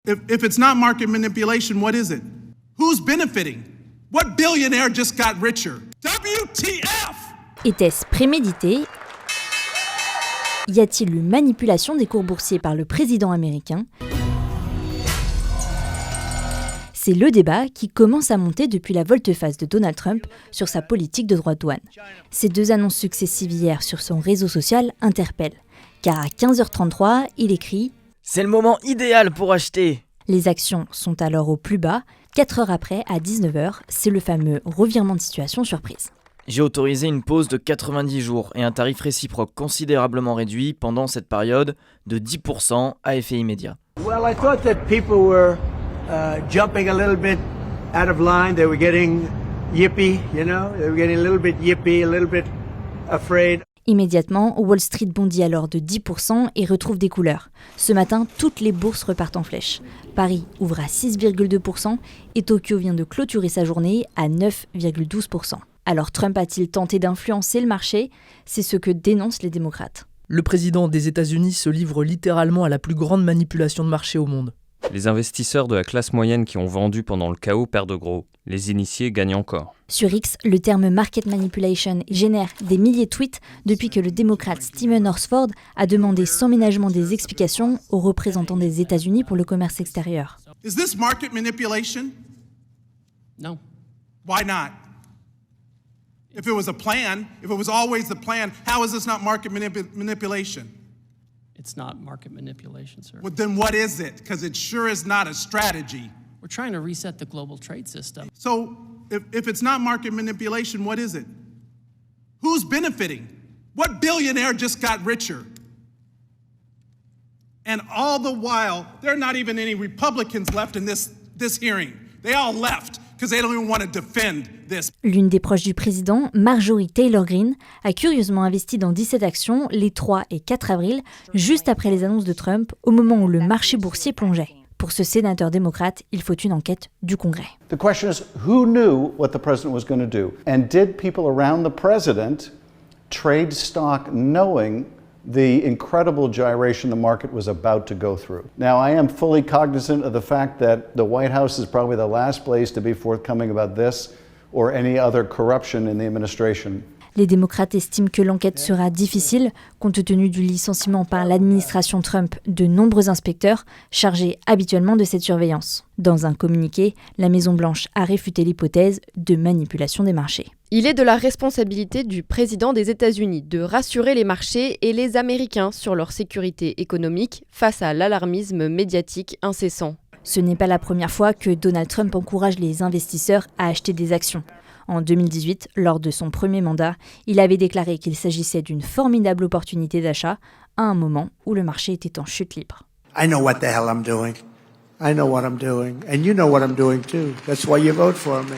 If it's not market manipulation, what is it? Who's benefiting? What billionaire just got richer? WTF? Était-ce prémédité? Y a-t-il eu manipulation des cours boursiers par le président américain? C'est le débat qui commence à monter depuis la volte-face de Donald Trump sur sa politique de droits de douane. Ces deux annonces successives hier sur son réseau social interpellent. Car à 15h33, il écrit « C'est le moment idéal pour acheter !» Les actions sont alors au plus bas. 4 heures après, à 19h, c'est le fameux revirement de situation surprise. J'ai autorisé une pause de 90 jours et un tarif réciproque considérablement réduit pendant cette période de 10% à effet immédiat. Well, I thought that people were jumping a little bit out of line. They were getting yippy, you know? They were getting a little bit yippy, a little bit afraid. Immédiatement, Wall Street bondit alors de 10% et retrouve des couleurs. Ce matin, toutes les bourses repartent en flèche. Paris ouvre à 6,2% et Tokyo vient de clôturer sa journée à 9,12%. Alors Trump a-t-il tenté d'influencer le marché? C'est ce que dénoncent les démocrates. Le président des États-Unis se livre littéralement à la plus grande manipulation de marché au monde. Les investisseurs de la classe moyenne qui ont vendu pendant le chaos perdent gros. Les initiés gagnent encore. Sur X, le terme market manipulation génère des milliers de tweets depuis que le démocrate Stephen Horsford a demandé sans ménagement des explications aux représentants des États-Unis pour le commerce extérieur. Is this market manipulation? No. Why not? If it was a plan, if it was always the plan, how is this not market manipulation? It's not market manipulation, sir. Well, then what is it? Because it sure is not a strategy. We're trying to reset the global trade system. So if it's not market manipulation, what is it? Who's benefiting? What billionaire just got richer? And all the while, there are not even any Republicans left in this hearing. They all left because they don't even want to defend this. L'une des proches du président, Marjorie Taylor Greene, a curieusement investi dans 17 actions les 3 et 4 avril, juste après les annonces de Trump, au moment où le marché boursier plongeait. Pour ce sénateur démocrate, il faut une enquête du Congrès. The question is, who knew what the president was going to do? And did people around the president trade stock knowing the incredible gyration the market was about to go through? Now, I am fully cognizant of the fact that the White House is probably the last place to be forthcoming about this or any other corruption in the administration. Les démocrates estiment que l'enquête sera difficile compte tenu du licenciement par l'administration Trump de nombreux inspecteurs chargés habituellement de cette surveillance. Dans un communiqué, la Maison-Blanche a réfuté l'hypothèse de manipulation des marchés. Il est de la responsabilité du président des États-Unis de rassurer les marchés et les Américains sur leur sécurité économique face à l'alarmisme médiatique incessant. Ce n'est pas la première fois que Donald Trump encourage les investisseurs à acheter des actions. En 2018, lors de son premier mandat, il avait déclaré qu'il s'agissait d'une formidable opportunité d'achat à un moment où le marché était en chute libre. I know what the hell I'm doing. I know what I'm doing. And you know what I'm doing too. That's why you vote for me.